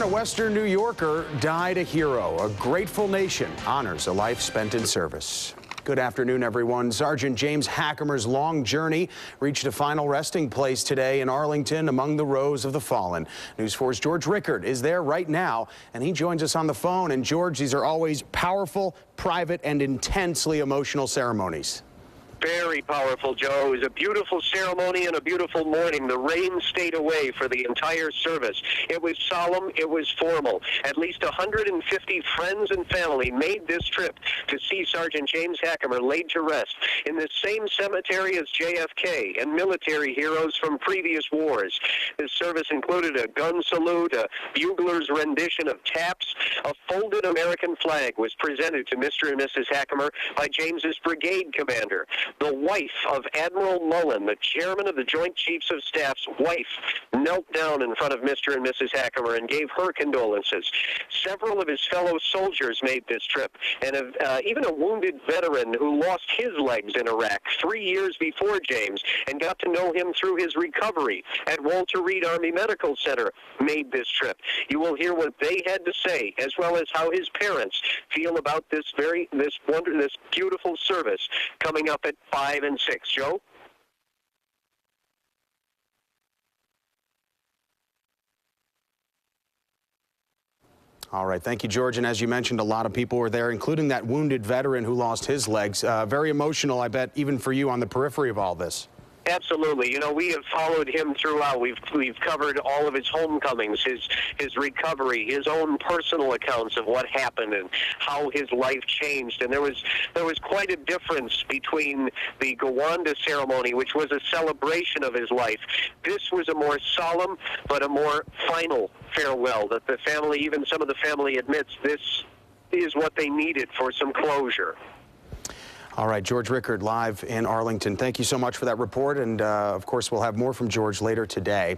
A Western New Yorker died a hero. A grateful nation honors a life spent in service. Good afternoon, everyone. Sergeant James Hackemer's long journey reached a final resting place today in Arlington among the rows of the fallen. News 4's George Rickard is there right now, and he joins us on the phone. And George, these are always powerful, private, and intensely emotional ceremonies. Very powerful, Joe. It was a beautiful ceremony and a beautiful morning. The rain stayed away for the entire service. It was solemn. It was formal. At least 150 friends and family made this trip to see Sergeant James Hackemer laid to rest in the same cemetery as JFK and military heroes from previous wars. This service included a gun salute, a bugler's rendition of taps. A folded American flag was presented to Mr. and Mrs. Hackemer by James's brigade commander. The wife of Admiral Mullen, the chairman of the Joint Chiefs of Staff's wife, knelt down in front of Mr. and Mrs. Hackemer and gave her condolences. Several of his fellow soldiers made this trip, and even a wounded veteran who lost his legs in Iraq 3 years before James and got to know him through his recovery at Walter Reed Army Medical Center made this trip. You will hear what they had to say, as well as how his parents feel about this beautiful service coming up at 5 and 6. Joe? All right. Thank you, George. And as you mentioned, a lot of people were there, including that wounded veteran who lost his legs. Very emotional, I bet, even for you on the periphery of all this. Absolutely. You know, we have followed him throughout. We've covered all of his homecomings, his recovery, his own personal accounts of what happened and how his life changed. And there was quite a difference between the Gowanda ceremony, which was a celebration of his life. This was a more solemn but a more final farewell that the family, even some of the family, admits this is what they needed for some closure. All right, George Rickard live in Arlington. Thank you so much for that report. And, of course, we'll have more from George later today.